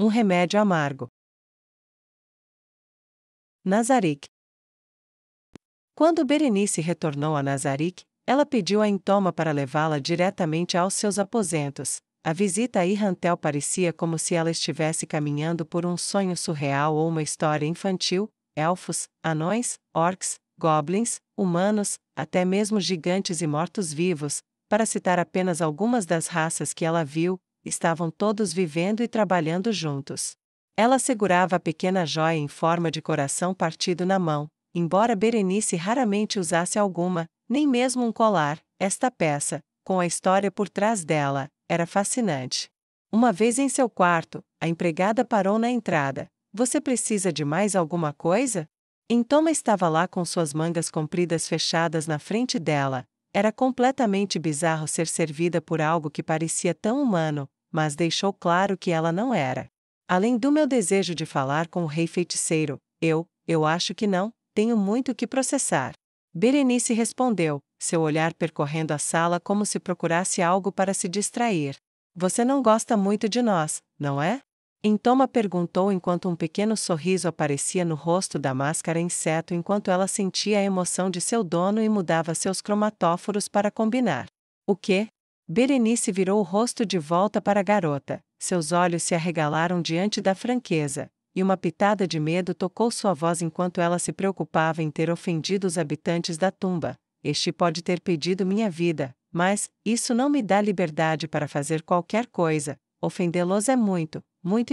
Um remédio amargo. Nazarick. Quando Berenice retornou a Nazarick, ela pediu a Intoma para levá-la diretamente aos seus aposentos. A visita a Irrantel parecia como se ela estivesse caminhando por um sonho surreal ou uma história infantil. Elfos, anões, orcs, goblins, humanos, até mesmo gigantes e mortos-vivos, para citar apenas algumas das raças que ela viu, estavam todos vivendo e trabalhando juntos. Ela segurava a pequena joia em forma de coração partido na mão. Embora Berenice raramente usasse alguma, nem mesmo um colar, esta peça, com a história por trás dela, era fascinante. Uma vez em seu quarto, a empregada parou na entrada. Você precisa de mais alguma coisa? Intoma estava lá com suas mangas compridas fechadas na frente dela. Era completamente bizarro ser servida por algo que parecia tão humano, mas deixou claro que ela não era. Além do meu desejo de falar com o rei feiticeiro, eu acho que não, tenho muito que processar. Berenice respondeu, seu olhar percorrendo a sala como se procurasse algo para se distrair. Você não gosta muito de nós, não é? Intoma perguntou enquanto um pequeno sorriso aparecia no rosto da máscara inseto enquanto ela sentia a emoção de seu dono e mudava seus cromatóforos para combinar. O quê? Berenice virou o rosto de volta para a garota, seus olhos se arregalaram diante da franqueza, e uma pitada de medo tocou sua voz enquanto ela se preocupava em ter ofendido os habitantes da tumba. Este pode ter pedido minha vida, mas isso não me dá liberdade para fazer qualquer coisa. Ofendê-los é muito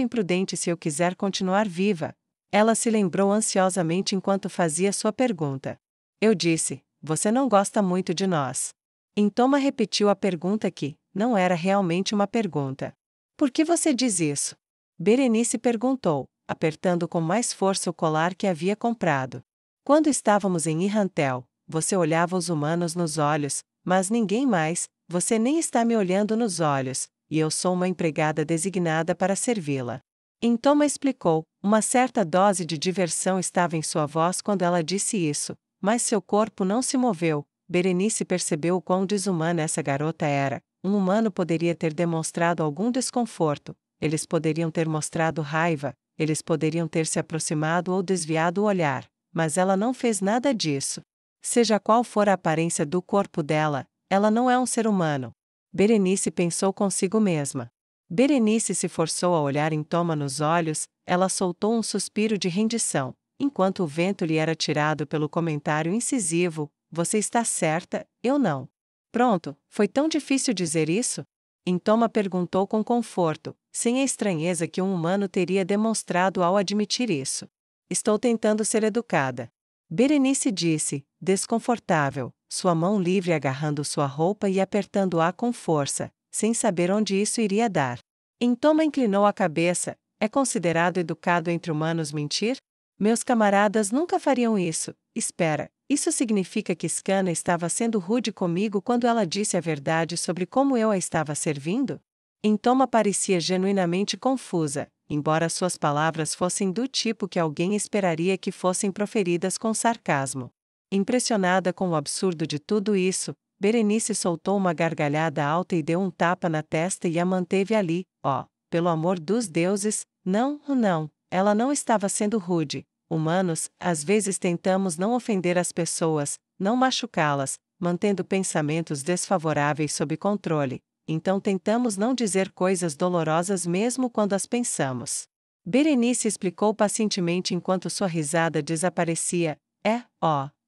imprudente se eu quiser continuar viva. Ela se lembrou ansiosamente enquanto fazia sua pergunta. Eu disse, você não gosta muito de nós. Intoma repetiu a pergunta que, não era realmente uma pergunta. Por que você diz isso? Berenice perguntou, apertando com mais força o colar que havia comprado. Quando estávamos em Irrantel, você olhava os humanos nos olhos, mas ninguém mais, você nem está me olhando nos olhos, e eu sou uma empregada designada para servi-la. Intoma explicou, uma certa dose de diversão estava em sua voz quando ela disse isso, mas seu corpo não se moveu. Berenice percebeu o quão desumana essa garota era. Um humano poderia ter demonstrado algum desconforto, eles poderiam ter mostrado raiva, eles poderiam ter se aproximado ou desviado o olhar, mas ela não fez nada disso. Seja qual for a aparência do corpo dela, ela não é um ser humano. Berenice pensou consigo mesma. Berenice se forçou a olhar Intoma nos olhos, ela soltou um suspiro de rendição, enquanto o vento lhe era tirado pelo comentário incisivo, você está certa, eu não. Pronto, foi tão difícil dizer isso? Intoma perguntou com conforto, sem a estranheza que um humano teria demonstrado ao admitir isso. Estou tentando ser educada. Berenice disse, desconfortável, sua mão livre agarrando sua roupa e apertando-a com força, sem saber onde isso iria dar. Intoma inclinou a cabeça, é considerado educado entre humanos mentir? Meus camaradas nunca fariam isso. Espera, isso significa que Skana estava sendo rude comigo quando ela disse a verdade sobre como eu a estava servindo? Intoma parecia genuinamente confusa, embora suas palavras fossem do tipo que alguém esperaria que fossem proferidas com sarcasmo. Impressionada com o absurdo de tudo isso, Berenice soltou uma gargalhada alta e deu um tapa na testa e a manteve ali. Pelo amor dos deuses, não, ela não estava sendo rude. Humanos, às vezes tentamos não ofender as pessoas, não machucá-las, mantendo pensamentos desfavoráveis sob controle. Então tentamos não dizer coisas dolorosas mesmo quando as pensamos. Berenice explicou pacientemente enquanto sua risada desaparecia.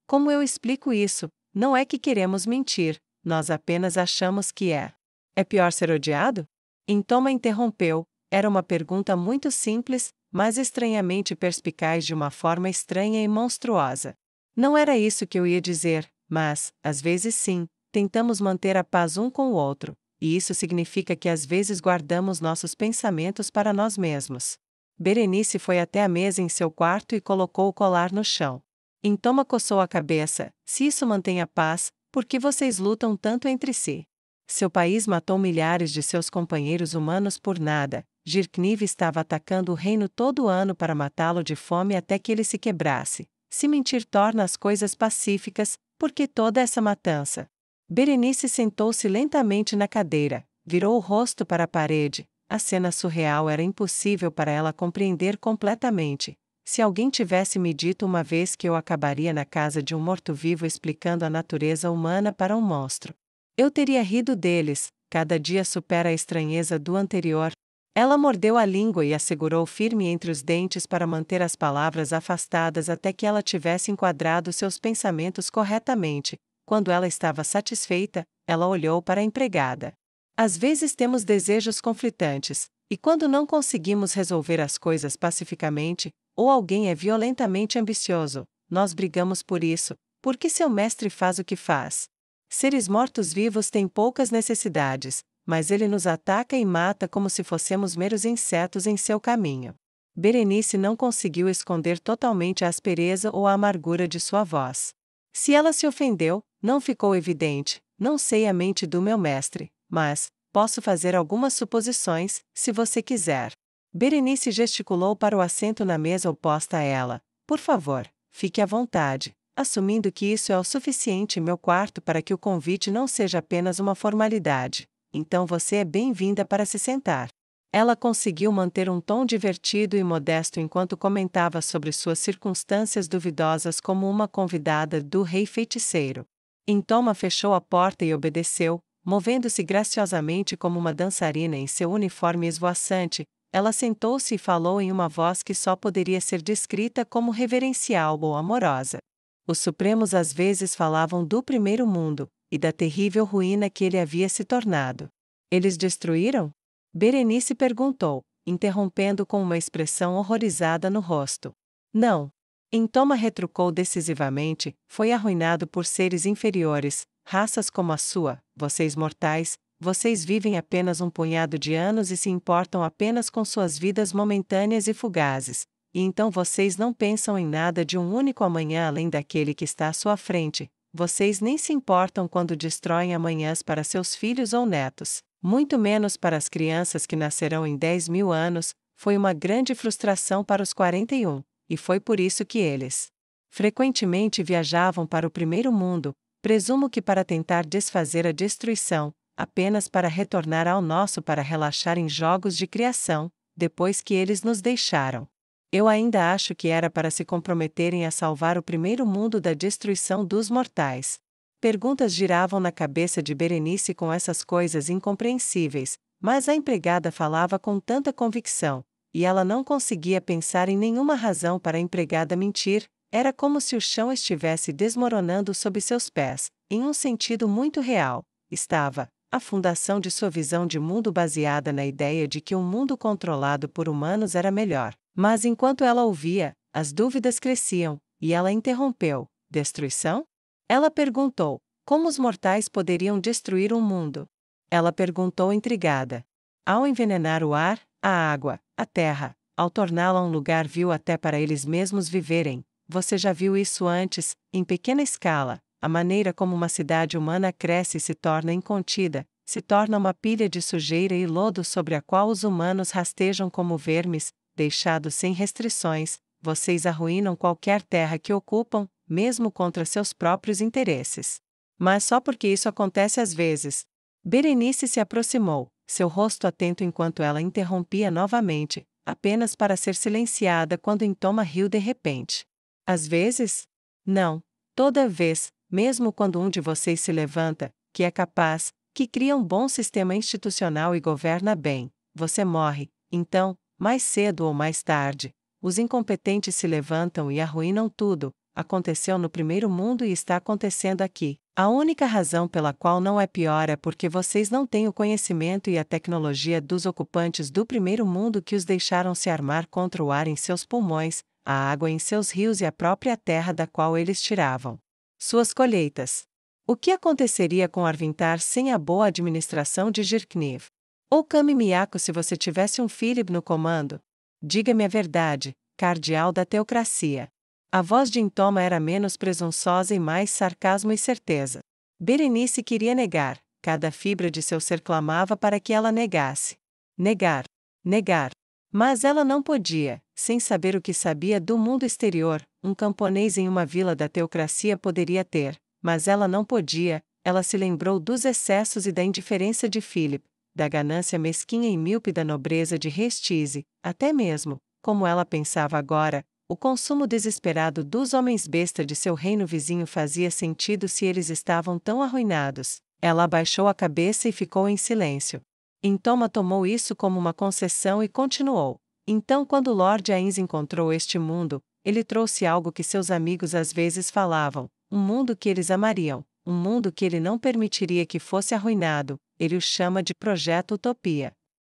Como eu explico isso? Não é que queremos mentir, nós apenas achamos que é. É pior ser odiado? Intoma interrompeu, era uma pergunta muito simples, mas estranhamente perspicaz de uma forma estranha e monstruosa. Não era isso que eu ia dizer, mas, às vezes sim, tentamos manter a paz um com o outro, e isso significa que às vezes guardamos nossos pensamentos para nós mesmos. Berenice foi até a mesa em seu quarto e colocou o colar no chão. Intoma coçou a cabeça, se isso mantém a paz, por que vocês lutam tanto entre si? Seu país matou milhares de seus companheiros humanos por nada. Girkniv estava atacando o reino todo ano para matá-lo de fome até que ele se quebrasse. Se mentir torna as coisas pacíficas, por que toda essa matança? Berenice sentou-se lentamente na cadeira, virou o rosto para a parede. A cena surreal era impossível para ela compreender completamente. Se alguém tivesse me dito uma vez que eu acabaria na casa de um morto-vivo explicando a natureza humana para um monstro, eu teria rido deles. Cada dia supera a estranheza do anterior. Ela mordeu a língua e a segurou firme entre os dentes para manter as palavras afastadas até que ela tivesse enquadrado seus pensamentos corretamente. Quando ela estava satisfeita, ela olhou para a empregada. Às vezes temos desejos conflitantes, e quando não conseguimos resolver as coisas pacificamente, ou alguém é violentamente ambicioso, nós brigamos por isso, porque seu mestre faz o que faz. Seres mortos-vivos têm poucas necessidades, mas ele nos ataca e mata como se fôssemos meros insetos em seu caminho. Berenice não conseguiu esconder totalmente a aspereza ou a amargura de sua voz. Se ela se ofendeu, não ficou evidente. Não sei a mente do meu mestre, mas posso fazer algumas suposições, se você quiser. Berenice gesticulou para o assento na mesa oposta a ela. Por favor, fique à vontade, assumindo que isso é o suficiente em meu quarto para que o convite não seja apenas uma formalidade. Então você é bem-vinda para se sentar. Ela conseguiu manter um tom divertido e modesto enquanto comentava sobre suas circunstâncias duvidosas como uma convidada do rei feiticeiro. Intoma fechou a porta e obedeceu, movendo-se graciosamente como uma dançarina em seu uniforme esvoaçante. Ela sentou-se e falou em uma voz que só poderia ser descrita como reverencial ou amorosa. Os supremos às vezes falavam do primeiro mundo, e da terrível ruína que ele havia se tornado. Eles destruíram? Berenice perguntou, interrompendo com uma expressão horrorizada no rosto. Não. Intoma retrucou decisivamente, foi arruinado por seres inferiores, raças como a sua. Vocês mortais, vocês vivem apenas um punhado de anos e se importam apenas com suas vidas momentâneas e fugazes, e então vocês não pensam em nada de um único amanhã além daquele que está à sua frente. Vocês nem se importam quando destroem amanhãs para seus filhos ou netos, muito menos para as crianças que nascerão em 10.000 anos. Foi uma grande frustração para os 41, e foi por isso que eles frequentemente viajavam para o primeiro mundo, presumo que para tentar desfazer a destruição, apenas para retornar ao nosso para relaxar em jogos de criação, depois que eles nos deixaram. Eu ainda acho que era para se comprometerem a salvar o primeiro mundo da destruição dos mortais. Perguntas giravam na cabeça de Berenice com essas coisas incompreensíveis, mas a empregada falava com tanta convicção, e ela não conseguia pensar em nenhuma razão para a empregada mentir. Era como se o chão estivesse desmoronando sob seus pés, em um sentido muito real. Estava a fundação de sua visão de mundo baseada na ideia de que um mundo controlado por humanos era melhor. Mas enquanto ela ouvia, as dúvidas cresciam, e ela interrompeu. Destruição? Ela perguntou, como os mortais poderiam destruir um mundo? Ela perguntou intrigada. Ao envenenar o ar, a água, a terra, ao torná-la um lugar vil até para eles mesmos viverem. Você já viu isso antes, em pequena escala, a maneira como uma cidade humana cresce e se torna incontida, se torna uma pilha de sujeira e lodo sobre a qual os humanos rastejam como vermes. Deixados sem restrições, vocês arruinam qualquer terra que ocupam, mesmo contra seus próprios interesses. Mas só porque isso acontece às vezes. Berenice se aproximou, seu rosto atento enquanto ela interrompia novamente, apenas para ser silenciada quando Intoma riu de repente. Às vezes? Não. Toda vez, mesmo quando um de vocês se levanta, que é capaz, que cria um bom sistema institucional e governa bem, você morre. Então, mais cedo ou mais tarde, os incompetentes se levantam e arruinam tudo. Aconteceu no primeiro mundo e está acontecendo aqui. A única razão pela qual não é pior é porque vocês não têm o conhecimento e a tecnologia dos ocupantes do primeiro mundo que os deixaram se armar contra o ar em seus pulmões, a água em seus rios e a própria terra da qual eles tiravam suas colheitas. O que aconteceria com Arvintar sem a boa administração de Jirkniv? Ou Kami Miyako se você tivesse um Philip no comando? Diga-me a verdade, cardeal da teocracia. A voz de Intoma era menos presunçosa e mais sarcasmo e certeza. Berenice queria negar, cada fibra de seu ser clamava para que ela negasse. Negar. Negar. Mas ela não podia, sem saber o que sabia do mundo exterior. Um camponês em uma vila da teocracia poderia ter, mas ela não podia. Ela se lembrou dos excessos e da indiferença de Philip, da ganância mesquinha e míope da nobreza de Restise, até mesmo, como ela pensava agora, o consumo desesperado dos homens besta de seu reino vizinho fazia sentido se eles estavam tão arruinados. Ela abaixou a cabeça e ficou em silêncio. Intoma tomou isso como uma concessão e continuou. Então, quando Lord Ains encontrou este mundo, ele trouxe algo que seus amigos às vezes falavam, um mundo que eles amariam, um mundo que ele não permitiria que fosse arruinado. Ele o chama de Projeto Utopia.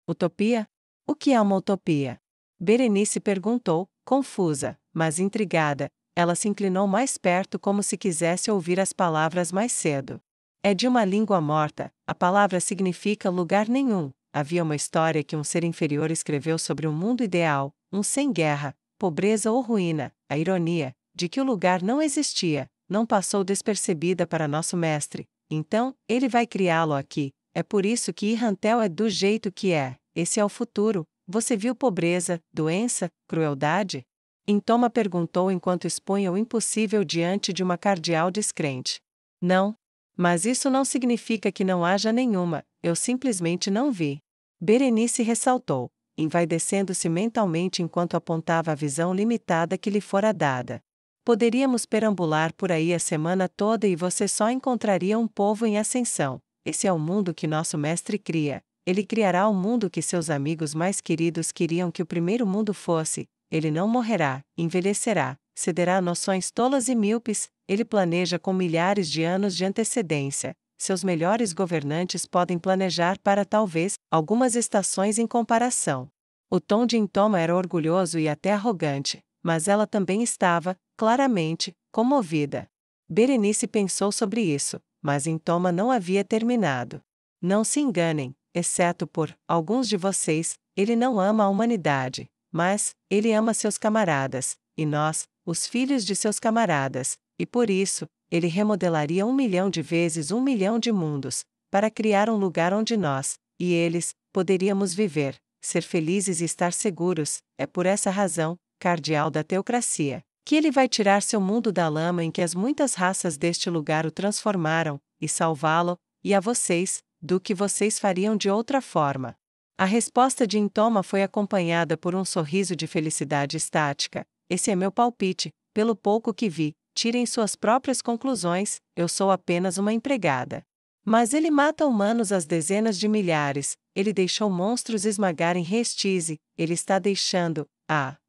Utopia? O que é uma utopia? Berenice perguntou, confusa, mas intrigada. Ela se inclinou mais perto como se quisesse ouvir as palavras mais cedo. É de uma língua morta, a palavra significa lugar nenhum. Havia uma história que um ser inferior escreveu sobre um mundo ideal, um sem guerra, pobreza ou ruína. A ironia, de que o lugar não existia, não passou despercebida para nosso mestre. Então, ele vai criá-lo aqui. É por isso que Irrantel é do jeito que é. Esse é o futuro. Você viu pobreza, doença, crueldade? Intoma perguntou enquanto expunha o impossível diante de uma cardeal descrente. Não. Mas isso não significa que não haja nenhuma, eu simplesmente não vi. Berenice ressaltou, envaidecendo-se mentalmente enquanto apontava a visão limitada que lhe fora dada. Poderíamos perambular por aí a semana toda e você só encontraria um povo em ascensão. Esse é o mundo que nosso mestre cria. Ele criará o mundo que seus amigos mais queridos queriam que o primeiro mundo fosse. Ele não morrerá, envelhecerá, cederá a noções tolas e míopes. Ele planeja com milhares de anos de antecedência. Seus melhores governantes podem planejar para talvez algumas estações em comparação. O tom de Intoma era orgulhoso e até arrogante, mas ela também estava, claramente, comovida. Berenice pensou sobre isso, mas Intoma não havia terminado. Não se enganem, exceto por alguns de vocês, ele não ama a humanidade, mas ele ama seus camaradas, e nós, os filhos de seus camaradas, e por isso, ele remodelaria 1 milhão de vezes 1 milhão de mundos, para criar um lugar onde nós, e eles, poderíamos viver, ser felizes e estar seguros. É por essa razão, cardeal da teocracia, que ele vai tirar seu mundo da lama em que as muitas raças deste lugar o transformaram, e salvá-lo, e a vocês, do que vocês fariam de outra forma. A resposta de Intoma foi acompanhada por um sorriso de felicidade estática. Esse é meu palpite, pelo pouco que vi. Tirem suas próprias conclusões, eu sou apenas uma empregada. Mas ele mata humanos às dezenas de milhares, ele deixou monstros esmagarem Restise, ele está deixando,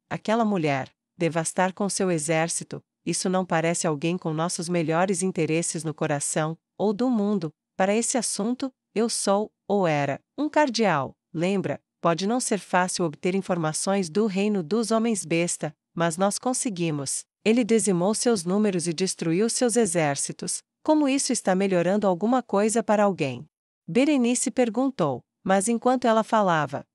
aquela mulher, devastar com seu exército. Isso não parece alguém com nossos melhores interesses no coração, ou do mundo. Para esse assunto, eu sou, ou era, um cardeal. Lembra, pode não ser fácil obter informações do reino dos homens besta, mas nós conseguimos. Ele dizimou seus números e destruiu seus exércitos. Como isso está melhorando alguma coisa para alguém? Berenice perguntou, mas enquanto ela falava,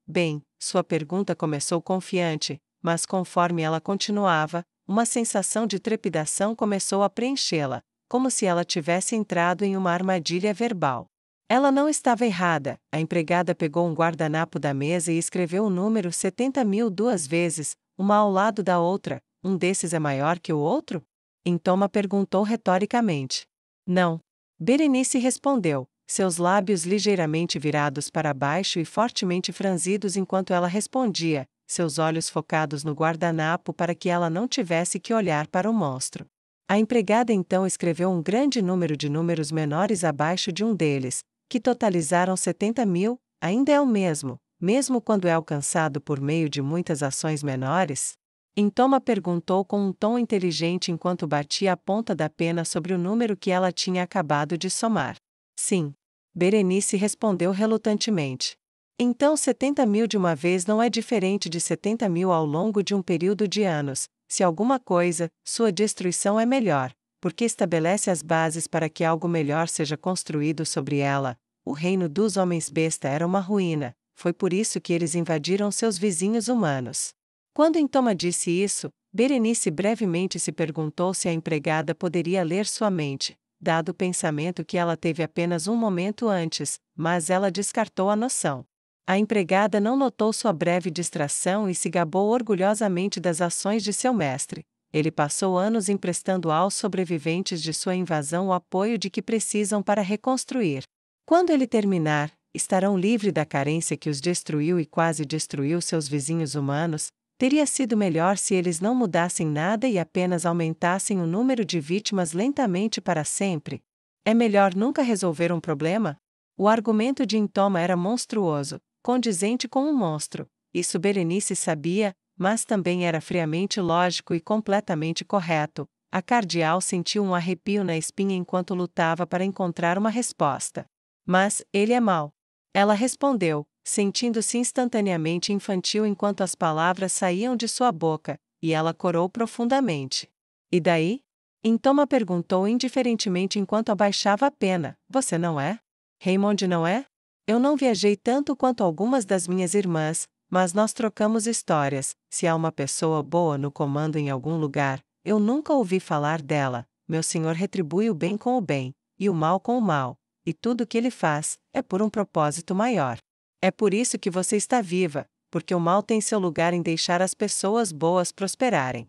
sua pergunta começou confiante, mas conforme ela continuava, uma sensação de trepidação começou a preenchê-la, como se ela tivesse entrado em uma armadilha verbal. Ela não estava errada. A empregada pegou um guardanapo da mesa e escreveu o número 70.000 duas vezes, uma ao lado da outra. Um desses é maior que o outro? Intoma perguntou retoricamente. Não. Berenice respondeu, seus lábios ligeiramente virados para baixo e fortemente franzidos enquanto ela respondia, seus olhos focados no guardanapo para que ela não tivesse que olhar para o monstro. A empregada então escreveu um grande número de números menores abaixo de um deles, que totalizaram 70.000, ainda é o mesmo quando é alcançado por meio de muitas ações menores? Intoma perguntou com um tom inteligente enquanto batia a ponta da pena sobre o número que ela tinha acabado de somar. Sim. Berenice respondeu relutantemente. Então 70.000 de uma vez não é diferente de 70.000 ao longo de um período de anos. Se alguma coisa, sua destruição é melhor, porque estabelece as bases para que algo melhor seja construído sobre ela. O reino dos homens besta era uma ruína, foi por isso que eles invadiram seus vizinhos humanos. Quando Intoma disse isso, Berenice brevemente se perguntou se a empregada poderia ler sua mente, dado o pensamento que ela teve apenas um momento antes, mas ela descartou a noção. A empregada não notou sua breve distração e se gabou orgulhosamente das ações de seu mestre. Ele passou anos emprestando aos sobreviventes de sua invasão o apoio de que precisam para reconstruir. Quando ele terminar, estarão livres da carência que os destruiu e quase destruiu seus vizinhos humanos. Teria sido melhor se eles não mudassem nada e apenas aumentassem o número de vítimas lentamente para sempre. É melhor nunca resolver um problema? O argumento de Intoma era monstruoso, condizente com um monstro. Isso Berenice sabia, mas também era friamente lógico e completamente correto. A cardeal sentiu um arrepio na espinha enquanto lutava para encontrar uma resposta. Mas, ele é mau. Ela respondeu, sentindo-se instantaneamente infantil enquanto as palavras saíam de sua boca, e ela corou profundamente. E daí? Intoma perguntou indiferentemente enquanto abaixava a pena, você não é? Raymond não é? Eu não viajei tanto quanto algumas das minhas irmãs, mas nós trocamos histórias. Se há uma pessoa boa no comando em algum lugar, eu nunca ouvi falar dela. Meu senhor retribui o bem com o bem, e o mal com o mal, e tudo o que ele faz é por um propósito maior. É por isso que você está viva, porque o mal tem seu lugar em deixar as pessoas boas prosperarem.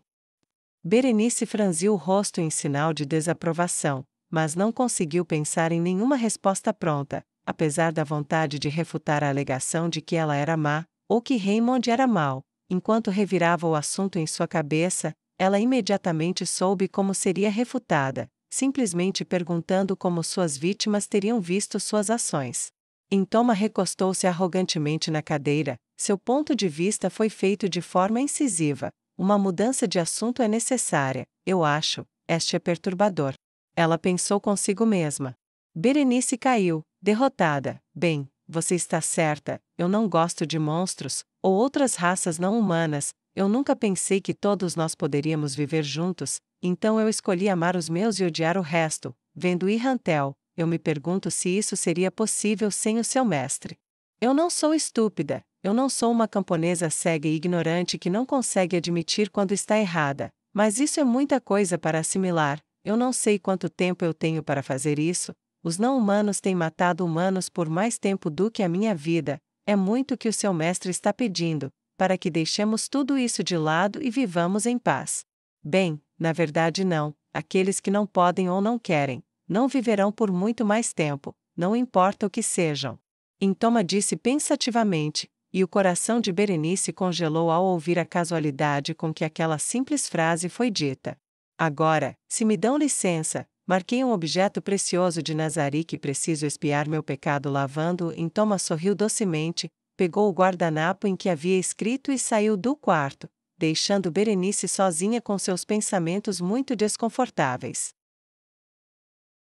Berenice franziu o rosto em sinal de desaprovação, mas não conseguiu pensar em nenhuma resposta pronta, apesar da vontade de refutar a alegação de que ela era má, ou que Raymond era mau. Enquanto revirava o assunto em sua cabeça, ela imediatamente soube como seria refutada, simplesmente perguntando como suas vítimas teriam visto suas ações. Intoma recostou-se arrogantemente na cadeira, seu ponto de vista foi feito de forma incisiva. Uma mudança de assunto é necessária, eu acho, este é perturbador. Ela pensou consigo mesma. Berenice caiu, derrotada. Bem, você está certa, eu não gosto de monstros, ou outras raças não humanas, eu nunca pensei que todos nós poderíamos viver juntos, então eu escolhi amar os meus e odiar o resto. Vendo Irrantel, eu me pergunto se isso seria possível sem o seu mestre. Eu não sou estúpida, eu não sou uma camponesa cega e ignorante que não consegue admitir quando está errada, mas isso é muita coisa para assimilar, eu não sei quanto tempo eu tenho para fazer isso. Os não-humanos têm matado humanos por mais tempo do que a minha vida, é muito que o seu mestre está pedindo, para que deixemos tudo isso de lado e vivamos em paz. Bem, na verdade não, aqueles que não podem ou não querem, não viverão por muito mais tempo, não importa o que sejam. Intoma disse pensativamente, e o coração de Berenice congelou ao ouvir a casualidade com que aquela simples frase foi dita. Agora, se me dão licença, marquei um objeto precioso de Nazari que preciso expiar meu pecado lavando-o. Intoma sorriu docemente, pegou o guardanapo em que havia escrito e saiu do quarto, deixando Berenice sozinha com seus pensamentos muito desconfortáveis.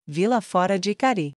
Vila fora de Icari.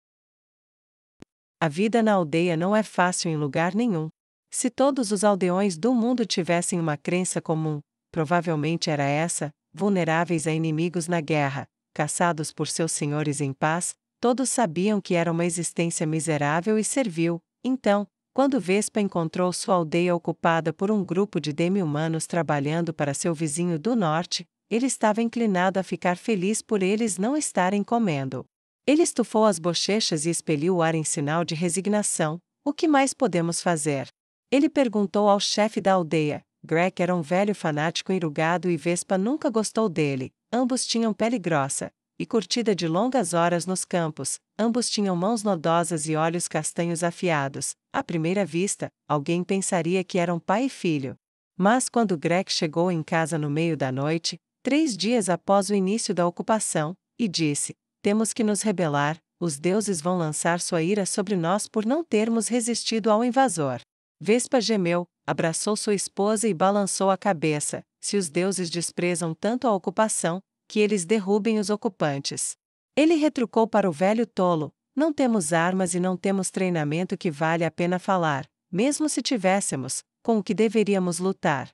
A vida na aldeia não é fácil em lugar nenhum. Se todos os aldeões do mundo tivessem uma crença comum, provavelmente era essa: vulneráveis a inimigos na guerra, caçados por seus senhores em paz, todos sabiam que era uma existência miserável e servil. Então, quando Vespa encontrou sua aldeia ocupada por um grupo de demi-humanos trabalhando para seu vizinho do norte, ele estava inclinado a ficar feliz por eles não estarem comendo. Ele estufou as bochechas e expeliu o ar em sinal de resignação. O que mais podemos fazer? Ele perguntou ao chefe da aldeia. Greg era um velho fanático enrugado e Vespa nunca gostou dele. Ambos tinham pele grossa e curtida de longas horas nos campos. Ambos tinham mãos nodosas e olhos castanhos afiados. À primeira vista, alguém pensaria que eram pai e filho. Mas quando Greg chegou em casa no meio da noite, 3 dias após o início da ocupação, e disse: temos que nos rebelar, os deuses vão lançar sua ira sobre nós por não termos resistido ao invasor. Vespa gemeu, abraçou sua esposa e balançou a cabeça. Se os deuses desprezam tanto a ocupação, que eles derrubem os ocupantes. Ele retrucou para o velho tolo: não temos armas e não temos treinamento que vale a pena falar, mesmo se tivéssemos, com o que deveríamos lutar.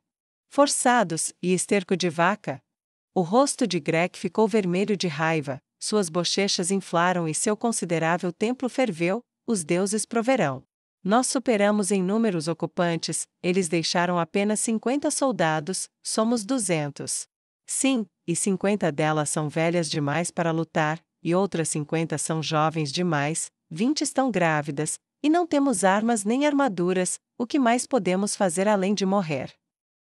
Forçados, e esterco de vaca? O rosto de Greg ficou vermelho de raiva. Suas bochechas inflaram e seu considerável templo ferveu. Os deuses proverão. Nós superamos em número os ocupantes, eles deixaram apenas 50 soldados, somos 200. Sim, e 50 delas são velhas demais para lutar, e outras 50 são jovens demais, 20 estão grávidas, e não temos armas nem armaduras. O que mais podemos fazer além de morrer?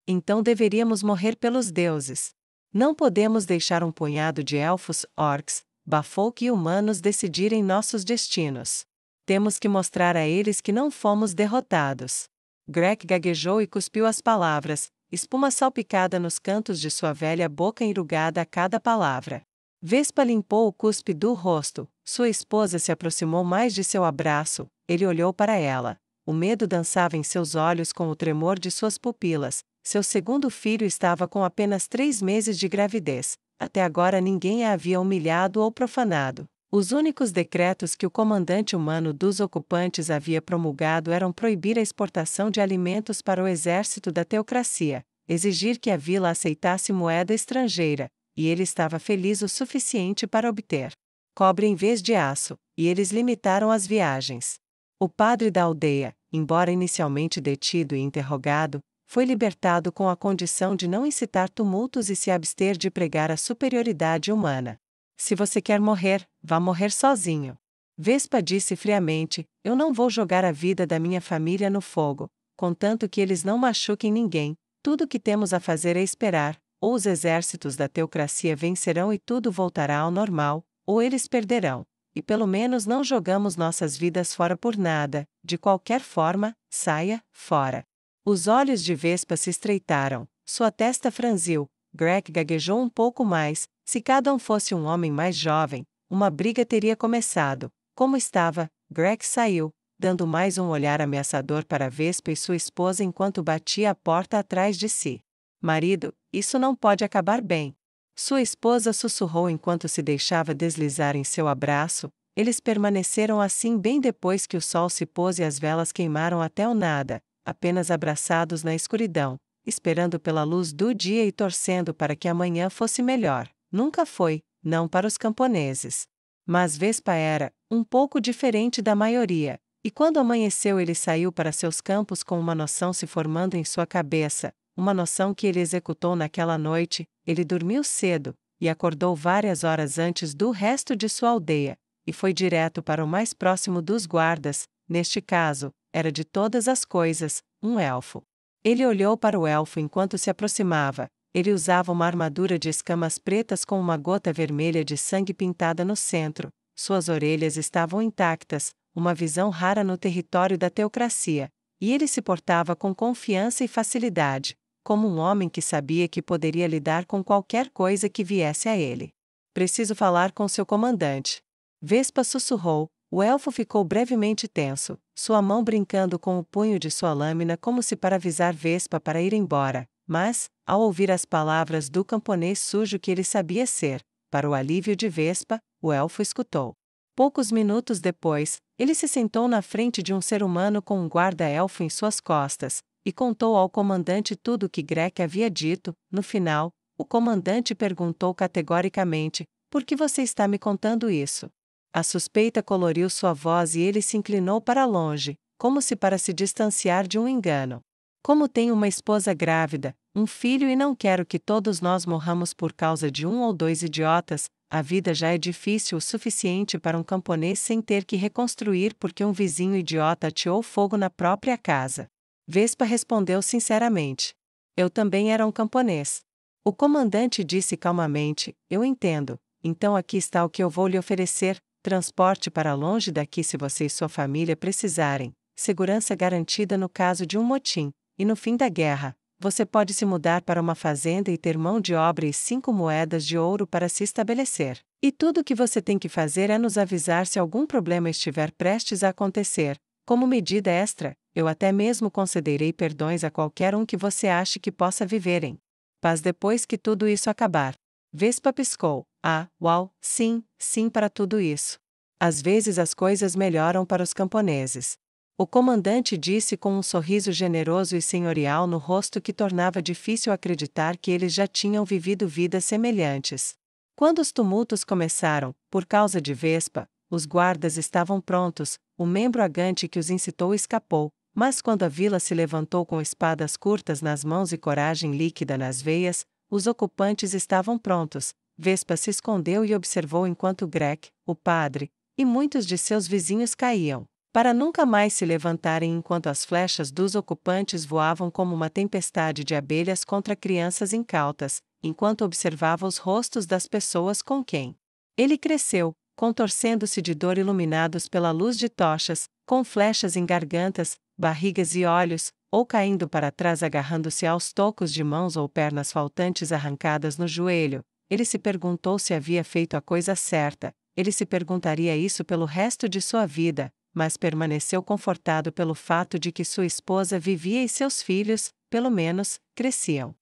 Então deveríamos morrer pelos deuses. Não podemos deixar um punhado de elfos, orcs, bafolk e humanos decidirem nossos destinos. Temos que mostrar a eles que não fomos derrotados. Greg gaguejou e cuspiu as palavras, espuma salpicada nos cantos de sua velha boca enrugada a cada palavra. Vespa limpou o cuspe do rosto, sua esposa se aproximou mais de seu abraço, ele olhou para ela. O medo dançava em seus olhos com o tremor de suas pupilas. Seu segundo filho estava com apenas 3 meses de gravidez. Até agora ninguém a havia humilhado ou profanado. Os únicos decretos que o comandante humano dos ocupantes havia promulgado eram proibir a exportação de alimentos para o exército da teocracia, exigir que a vila aceitasse moeda estrangeira, e ele estava feliz o suficiente para obter cobre em vez de aço, e eles limitaram as viagens. O padre da aldeia, embora inicialmente detido e interrogado, foi libertado com a condição de não incitar tumultos e se abster de pregar a superioridade humana. Se você quer morrer, vá morrer sozinho. Vespa disse friamente: eu não vou jogar a vida da minha família no fogo, contanto que eles não machuquem ninguém. Tudo o que temos a fazer é esperar, ou os exércitos da teocracia vencerão e tudo voltará ao normal, ou eles perderão. E pelo menos não jogamos nossas vidas fora por nada. De qualquer forma, saia fora. Os olhos de Vespa se estreitaram, sua testa franziu. Greg gaguejou um pouco mais. Se cada um fosse um homem mais jovem, uma briga teria começado. Como estava, Greg saiu, dando mais um olhar ameaçador para Vespa e sua esposa enquanto batia a porta atrás de si. Marido, isso não pode acabar bem. Sua esposa sussurrou enquanto se deixava deslizar em seu abraço. Eles permaneceram assim bem depois que o sol se pôs e as velas queimaram até o nada, apenas abraçados na escuridão, esperando pela luz do dia e torcendo para que amanhã fosse melhor. Nunca foi, não para os camponeses. Mas Vespa era um pouco diferente da maioria, e quando amanheceu ele saiu para seus campos com uma noção se formando em sua cabeça, uma noção que ele executou naquela noite. Ele dormiu cedo, e acordou várias horas antes do resto de sua aldeia, e foi direto para o mais próximo dos guardas, neste caso, era de todas as coisas, um elfo. Ele olhou para o elfo enquanto se aproximava. Ele usava uma armadura de escamas pretas com uma gota vermelha de sangue pintada no centro, suas orelhas estavam intactas, uma visão rara no território da teocracia, e ele se portava com confiança e facilidade, como um homem que sabia que poderia lidar com qualquer coisa que viesse a ele. Preciso falar com seu comandante. Vespa sussurrou. O elfo ficou brevemente tenso, sua mão brincando com o punho de sua lâmina como se para avisar Vespa para ir embora. Mas, ao ouvir as palavras do camponês sujo que ele sabia ser, para o alívio de Vespa, o elfo escutou. Poucos minutos depois, ele se sentou na frente de um ser humano com um guarda-elfo em suas costas, e contou ao comandante tudo o que Greg havia dito. No final, o comandante perguntou categoricamente: por que você está me contando isso? A suspeita coloriu sua voz e ele se inclinou para longe, como se para se distanciar de um engano. Como tenho uma esposa grávida, um filho e não quero que todos nós morramos por causa de 1 ou 2 idiotas, a vida já é difícil o suficiente para um camponês sem ter que reconstruir porque um vizinho idiota ateou fogo na própria casa. Vespa respondeu sinceramente. Eu também era um camponês. O comandante disse calmamente: eu entendo, então aqui está o que eu vou lhe oferecer: transporte para longe daqui se você e sua família precisarem, segurança garantida no caso de um motim, e no fim da guerra, você pode se mudar para uma fazenda e ter mão de obra e 5 moedas de ouro para se estabelecer. E tudo o que você tem que fazer é nos avisar se algum problema estiver prestes a acontecer. Como medida extra, eu até mesmo concederei perdões a qualquer um que você ache que possa viver em paz depois que tudo isso acabar. Vespa piscou. Ah, uau, sim, sim para tudo isso. Às vezes as coisas melhoram para os camponeses. O comandante disse com um sorriso generoso e senhorial no rosto que tornava difícil acreditar que eles já tinham vivido vidas semelhantes. Quando os tumultos começaram, por causa de Vespa, os guardas estavam prontos, o membro agante que os incitou escapou, mas quando a vila se levantou com espadas curtas nas mãos e coragem líquida nas veias, os ocupantes estavam prontos. Vespa se escondeu e observou enquanto Greg, o padre, e muitos de seus vizinhos caíam, para nunca mais se levantarem enquanto as flechas dos ocupantes voavam como uma tempestade de abelhas contra crianças incautas, enquanto observava os rostos das pessoas com quem ele cresceu. contorcendo-se de dor iluminados pela luz de tochas, com flechas em gargantas, barrigas e olhos, ou caindo para trás agarrando-se aos tocos de mãos ou pernas faltantes arrancadas no joelho. Ele se perguntou se havia feito a coisa certa. Ele se perguntaria isso pelo resto de sua vida, mas permaneceu confortado pelo fato de que sua esposa vivia e seus filhos, pelo menos, cresciam.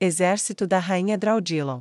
Exército da Rainha Draudilon.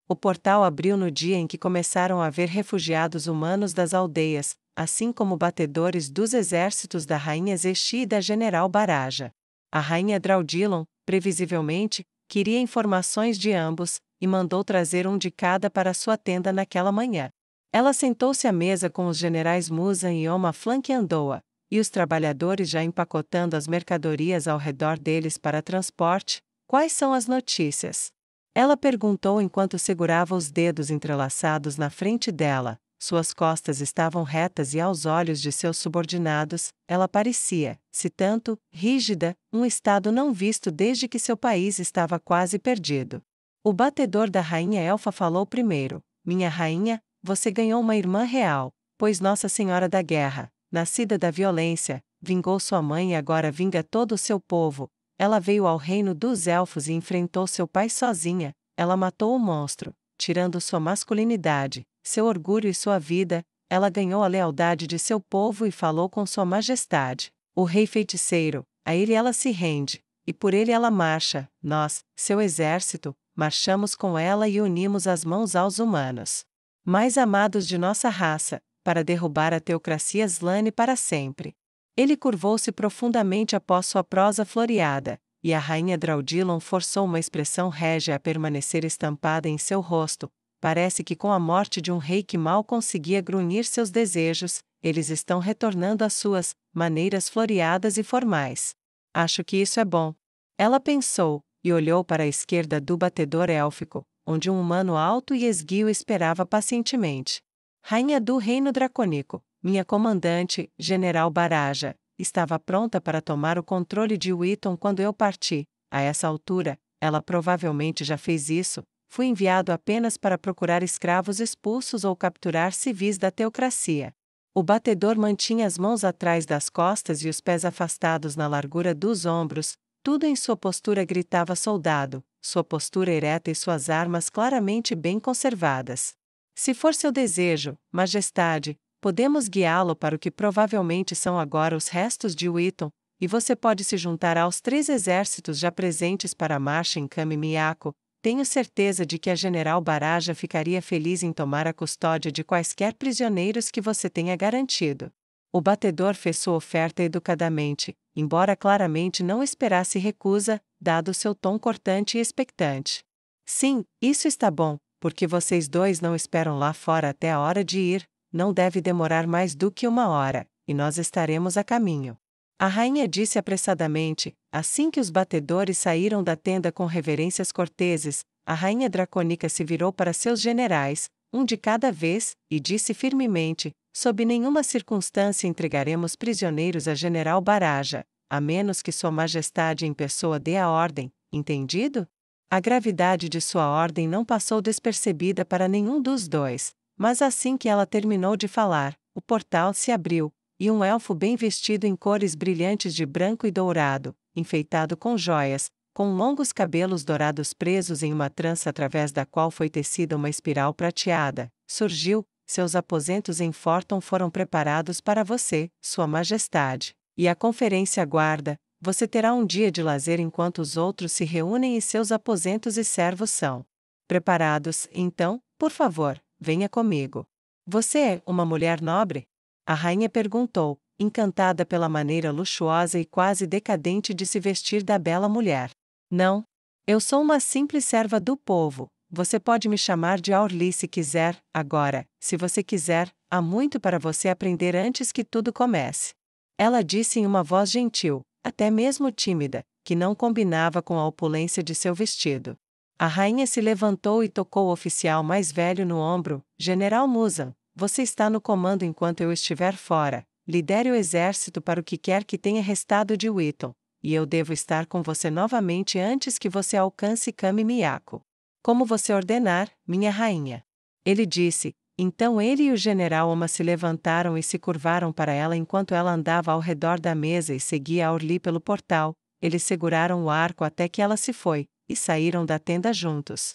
O portal abriu no dia em que começaram a haver refugiados humanos das aldeias, assim como batedores dos exércitos da Rainha Zexi e da General Baraja. A Rainha Draudilon, previsivelmente, queria informações de ambos, e mandou trazer um de cada para sua tenda naquela manhã. Ela sentou-se à mesa com os generais Muzan e Oma flanqueando-a, e os trabalhadores já empacotando as mercadorias ao redor deles para transporte. Quais são as notícias? Ela perguntou enquanto segurava os dedos entrelaçados na frente dela. Suas costas estavam retas e aos olhos de seus subordinados, ela parecia, se tanto, rígida, um estado não visto desde que seu país estava quase perdido. O batedor da rainha elfa falou primeiro: Minha rainha, você ganhou uma irmã real, pois Nossa Senhora da Guerra, nascida da violência, vingou sua mãe e agora vinga todo o seu povo. Ela veio ao reino dos elfos e enfrentou seu pai sozinha. Ela matou o monstro, tirando sua masculinidade, seu orgulho e sua vida. Ela ganhou a lealdade de seu povo e falou com sua majestade, o rei feiticeiro. A ele ela se rende, e por ele ela marcha. Nós, seu exército, marchamos com ela e unimos as mãos aos humanos mais amados de nossa raça, para derrubar a teocracia Slane para sempre. Ele curvou-se profundamente após sua prosa floreada, e a rainha Draudilon forçou uma expressão régia a permanecer estampada em seu rosto. Parece que com a morte de um rei que mal conseguia grunhir seus desejos, eles estão retornando às suas maneiras floreadas e formais. Acho que isso é bom. Ela pensou, e olhou para a esquerda do batedor élfico, onde um humano alto e esguio esperava pacientemente. Rainha do Reino Dracônico, minha comandante, General Baraja, estava pronta para tomar o controle de Wheaton quando eu parti. A essa altura, ela provavelmente já fez isso. Fui enviado apenas para procurar escravos expulsos ou capturar civis da teocracia. O batedor mantinha as mãos atrás das costas e os pés afastados na largura dos ombros. Tudo em sua postura gritava soldado, sua postura ereta e suas armas claramente bem conservadas. Se for seu desejo, majestade, podemos guiá-lo para o que provavelmente são agora os restos de Wheaton, e você pode se juntar aos 3 exércitos já presentes para a marcha em Kami-Miyako. Tenho certeza de que a General Baraja ficaria feliz em tomar a custódia de quaisquer prisioneiros que você tenha garantido. O batedor fez sua oferta educadamente, embora claramente não esperasse recusa, dado seu tom cortante e expectante. Sim, isso está bom, porque vocês dois não esperam lá fora até a hora de ir. Não deve demorar mais do que 1 hora, e nós estaremos a caminho. A rainha disse apressadamente, assim que os batedores saíram da tenda com reverências corteses. A rainha dracônica se virou para seus generais, um de cada vez, e disse firmemente: sob nenhuma circunstância entregaremos prisioneiros a General Baraja, a menos que Sua Majestade em pessoa dê a ordem, entendido? A gravidade de sua ordem não passou despercebida para nenhum dos dois, mas assim que ela terminou de falar, o portal se abriu, e um elfo bem vestido em cores brilhantes de branco e dourado, enfeitado com joias, com longos cabelos dourados presos em uma trança através da qual foi tecida uma espiral prateada, surgiu. Seus aposentos em Forton foram preparados para você, Sua Majestade, e a conferência aguarda. Você terá um dia de lazer enquanto os outros se reúnem e seus aposentos e servos são preparados. Então, por favor, venha comigo. Você é uma mulher nobre? A rainha perguntou, encantada pela maneira luxuosa e quase decadente de se vestir da bela mulher. Não. Eu sou uma simples serva do povo. Você pode me chamar de Aurli se quiser. Agora, se você quiser, há muito para você aprender antes que tudo comece. Ela disse em uma voz gentil, até mesmo tímida, que não combinava com a opulência de seu vestido. A rainha se levantou e tocou o oficial mais velho no ombro. General Muzan, você está no comando enquanto eu estiver fora. Lidere o exército para o que quer que tenha restado de Wheaton, e eu devo estar com você novamente antes que você alcance Kami-Miyako. Como você ordenar, minha rainha. Ele disse. Então ele e o general Oma se levantaram e se curvaram para ela enquanto ela andava ao redor da mesa e seguia a Orly pelo portal. Eles seguraram o arco até que ela se foi, e saíram da tenda juntos.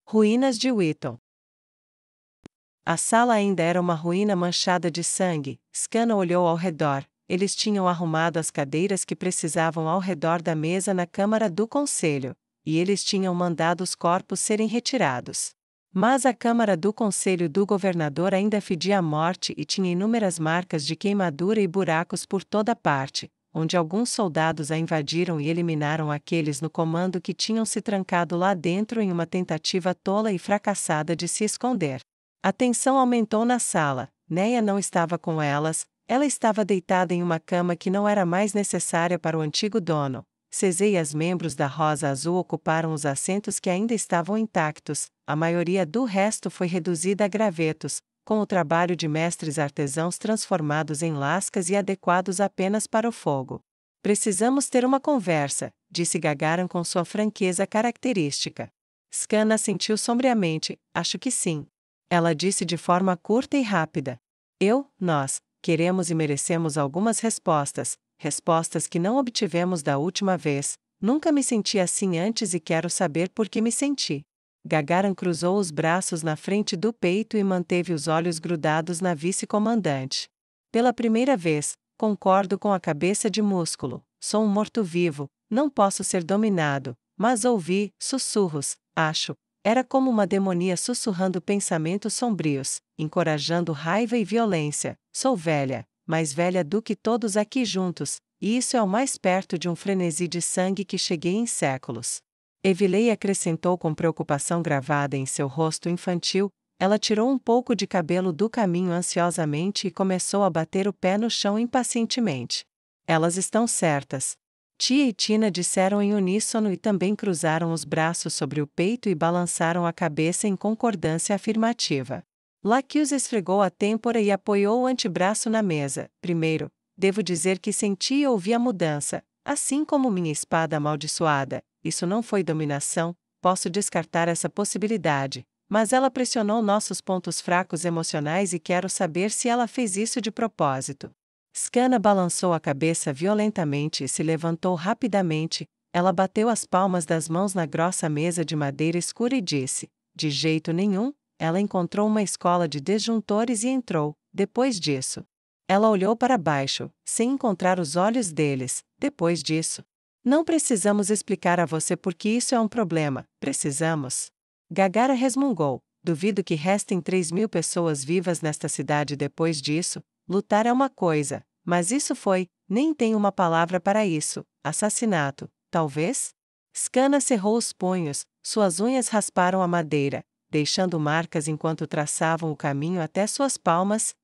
Ruínas de Wheaton. A sala ainda era uma ruína manchada de sangue. Scanna olhou ao redor. Eles tinham arrumado as cadeiras que precisavam ao redor da mesa na Câmara do Conselho, e eles tinham mandado os corpos serem retirados. Mas a Câmara do Conselho do Governador ainda fedia a morte e tinha inúmeras marcas de queimadura e buracos por toda parte, onde alguns soldados a invadiram e eliminaram aqueles no comando que tinham se trancado lá dentro em uma tentativa tola e fracassada de se esconder. A tensão aumentou na sala. Neia não estava com elas, ela estava deitada em uma cama que não era mais necessária para o antigo dono. Cesê e as membros da Rosa Azul ocuparam os assentos que ainda estavam intactos, a maioria do resto foi reduzida a gravetos, com o trabalho de mestres artesãos transformados em lascas e adequados apenas para o fogo. Precisamos ter uma conversa, disse Gagarin com sua franqueza característica. Scanna assentiu sombriamente, acho que sim. Ela disse de forma curta e rápida. Nós, queremos e merecemos algumas respostas, respostas que não obtivemos da última vez. Nunca me senti assim antes e quero saber por que me senti. Gagarin cruzou os braços na frente do peito e manteve os olhos grudados na vice-comandante. Pela primeira vez, concordo com a cabeça de músculo. Sou um morto-vivo, não posso ser dominado, mas ouvi sussurros, acho. Era como uma demonia sussurrando pensamentos sombrios, encorajando raiva e violência. Sou velha, mais velha do que todos aqui juntos, e isso é o mais perto de um frenesi de sangue que cheguei em séculos. Evilei acrescentou com preocupação gravada em seu rosto infantil. Ela tirou um pouco de cabelo do caminho ansiosamente e começou a bater o pé no chão impacientemente. Elas estão certas. Tia e Tina disseram em uníssono e também cruzaram os braços sobre o peito e balançaram a cabeça em concordância afirmativa. Lacuse esfregou a têmpora e apoiou o antebraço na mesa. Primeiro, devo dizer que senti e ouvi a mudança, assim como minha espada amaldiçoada. Isso não foi dominação, posso descartar essa possibilidade, mas ela pressionou nossos pontos fracos emocionais e quero saber se ela fez isso de propósito. Scanna balançou a cabeça violentamente e se levantou rapidamente. Ela bateu as palmas das mãos na grossa mesa de madeira escura e disse: de jeito nenhum. Ela encontrou uma escola de desjuntores e entrou. Depois disso, ela olhou para baixo, sem encontrar os olhos deles. Depois disso, não precisamos explicar a você por que isso é um problema. Precisamos. Gagara resmungou. Duvido que restem 3.000 pessoas vivas nesta cidade depois disso. Lutar é uma coisa, mas isso foi, nem tem uma palavra para isso. Assassinato, talvez? Scanna cerrou os punhos, suas unhas rasparam a madeira, deixando marcas enquanto traçavam o caminho até suas palmas.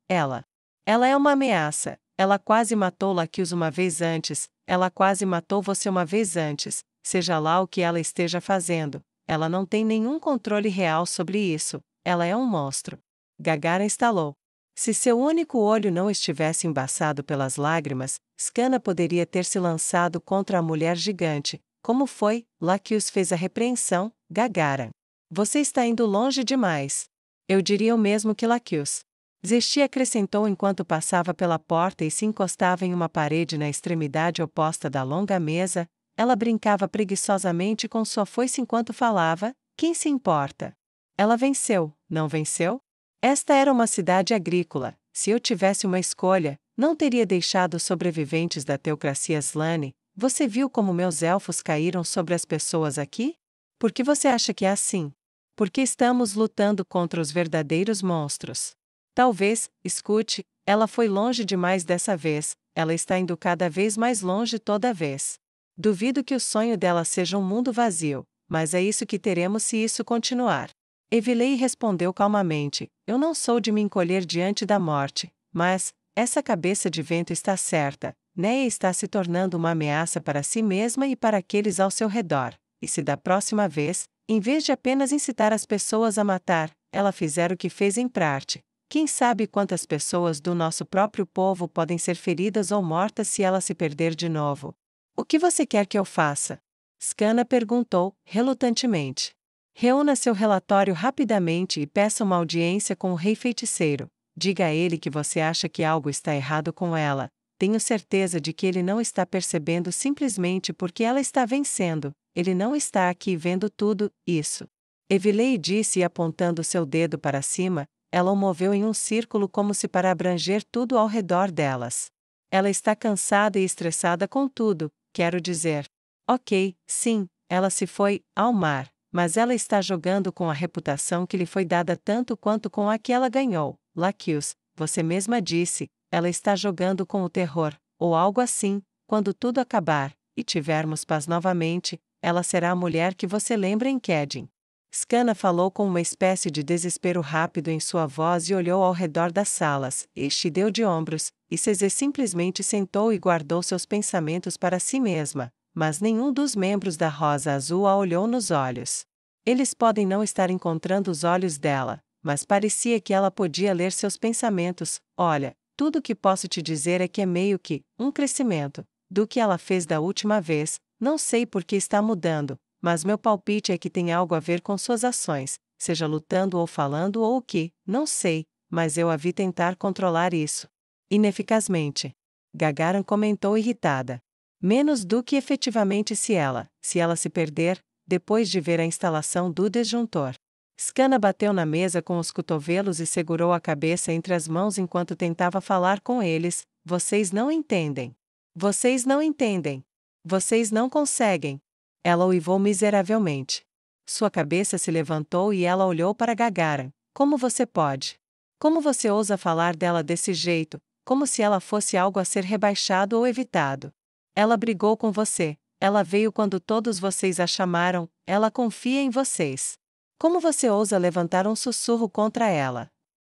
Ela. Ela é uma ameaça. Ela quase matou Lacuse uma vez antes. Ela quase matou você uma vez antes. Seja lá o que ela esteja fazendo, ela não tem nenhum controle real sobre isso. Ela é um monstro. Gagarin estalou. Se seu único olho não estivesse embaçado pelas lágrimas, Scanna poderia ter se lançado contra a mulher gigante. Como foi? Lacuse fez a repreensão. Gagarin. Você está indo longe demais. Eu diria o mesmo que Lacuse. Zesti acrescentou enquanto passava pela porta e se encostava em uma parede na extremidade oposta da longa mesa. Ela brincava preguiçosamente com sua foice enquanto falava. Quem se importa? Ela venceu, não venceu? Esta era uma cidade agrícola. Se eu tivesse uma escolha, não teria deixado os sobreviventes da teocracia Slane. Você viu como meus elfos caíram sobre as pessoas aqui? Por que você acha que é assim? Porque estamos lutando contra os verdadeiros monstros. Talvez, escute, ela foi longe demais dessa vez, ela está indo cada vez mais longe toda vez. Duvido que o sonho dela seja um mundo vazio, mas é isso que teremos se isso continuar. Evilei respondeu calmamente, eu não sou de me encolher diante da morte, mas, essa cabeça de vento está certa, Neia está se tornando uma ameaça para si mesma e para aqueles ao seu redor, e se da próxima vez, em vez de apenas incitar as pessoas a matar, ela fizer o que fez em Prate, quem sabe quantas pessoas do nosso próprio povo podem ser feridas ou mortas se ela se perder de novo. O que você quer que eu faça? Scanna perguntou, relutantemente. Reúna seu relatório rapidamente e peça uma audiência com o rei feiticeiro. Diga a ele que você acha que algo está errado com ela. Tenho certeza de que ele não está percebendo simplesmente porque ela está vencendo. Ele não está aqui vendo tudo isso. Evilei disse apontando seu dedo para cima. Ela o moveu em um círculo como se para abranger tudo ao redor delas. Ela está cansada e estressada com tudo, quero dizer. Ok, sim, ela se foi ao mar, mas ela está jogando com a reputação que lhe foi dada tanto quanto com a que ela ganhou. Laquius, você mesma disse, ela está jogando com o terror, ou algo assim. Quando tudo acabar, e tivermos paz novamente, ela será a mulher que você lembra em Kedin. Skana falou com uma espécie de desespero rápido em sua voz e olhou ao redor das salas. Este deu de ombros, e Cezê simplesmente sentou e guardou seus pensamentos para si mesma, mas nenhum dos membros da Rosa Azul a olhou nos olhos. Eles podem não estar encontrando os olhos dela, mas parecia que ela podia ler seus pensamentos. Olha, tudo o que posso te dizer é que é meio que um crescimento do que ela fez da última vez. Não sei por que está mudando, mas meu palpite é que tem algo a ver com suas ações, seja lutando ou falando ou o que, não sei, mas eu a vi tentar controlar isso. Ineficazmente. Gagarin comentou irritada. Menos do que efetivamente se ela se perder, depois de ver a instalação do disjuntor. Skana bateu na mesa com os cotovelos e segurou a cabeça entre as mãos enquanto tentava falar com eles. Vocês não entendem. Vocês não entendem. Vocês não conseguem. Ela uivou miseravelmente. Sua cabeça se levantou e ela olhou para Gagarin. Como você pode? Como você ousa falar dela desse jeito, como se ela fosse algo a ser rebaixado ou evitado? Ela brigou com você, ela veio quando todos vocês a chamaram, ela confia em vocês. Como você ousa levantar um sussurro contra ela?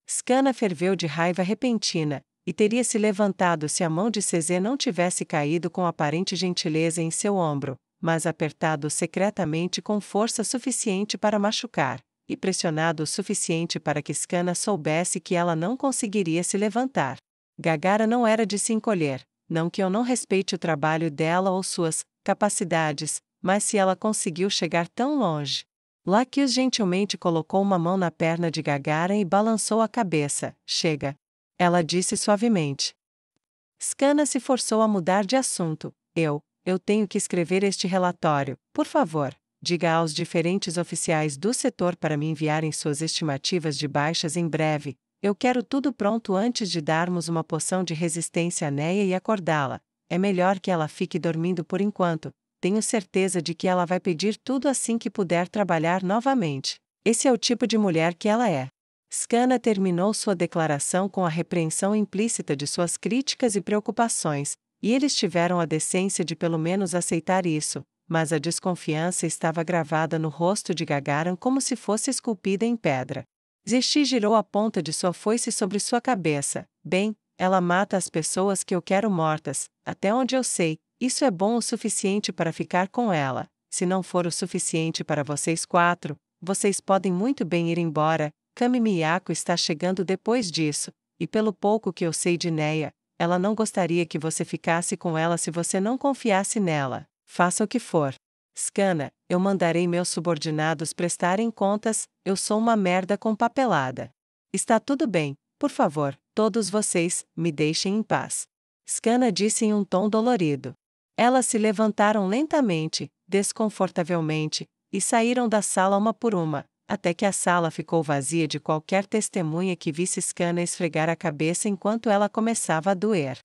Skana ferveu de raiva repentina, e teria se levantado se a mão de Cezê não tivesse caído com aparente gentileza em seu ombro, mas apertado secretamente com força suficiente para machucar, e pressionado o suficiente para que Skana soubesse que ela não conseguiria se levantar. Gagara não era de se encolher, não que eu não respeite o trabalho dela ou suas capacidades, mas se ela conseguiu chegar tão longe. Laquius gentilmente colocou uma mão na perna de Gagarin e balançou a cabeça. Chega. Ela disse suavemente. Skana se forçou a mudar de assunto. Eu tenho que escrever este relatório. Por favor, diga aos diferentes oficiais do setor para me enviarem suas estimativas de baixas em breve. Eu quero tudo pronto antes de darmos uma poção de resistência a Neia e acordá-la. É melhor que ela fique dormindo por enquanto. Tenho certeza de que ela vai pedir tudo assim que puder trabalhar novamente. Esse é o tipo de mulher que ela é. Skana terminou sua declaração com a repreensão implícita de suas críticas e preocupações, e eles tiveram a decência de pelo menos aceitar isso, mas a desconfiança estava gravada no rosto de Gagarin como se fosse esculpida em pedra. Zixi girou a ponta de sua foice sobre sua cabeça. Bem, ela mata as pessoas que eu quero mortas, até onde eu sei. Isso é bom o suficiente para ficar com ela. Se não for o suficiente para vocês quatro, vocês podem muito bem ir embora. Kami Miyako está chegando depois disso, e pelo pouco que eu sei de Neia, ela não gostaria que você ficasse com ela se você não confiasse nela. Faça o que for. Skana, eu mandarei meus subordinados prestarem contas, eu sou uma merda com papelada. Está tudo bem, por favor, todos vocês, me deixem em paz. Skana disse em um tom dolorido. Elas se levantaram lentamente, desconfortavelmente, e saíram da sala uma por uma, até que a sala ficou vazia de qualquer testemunha que visse Skana esfregar a cabeça enquanto ela começava a doer.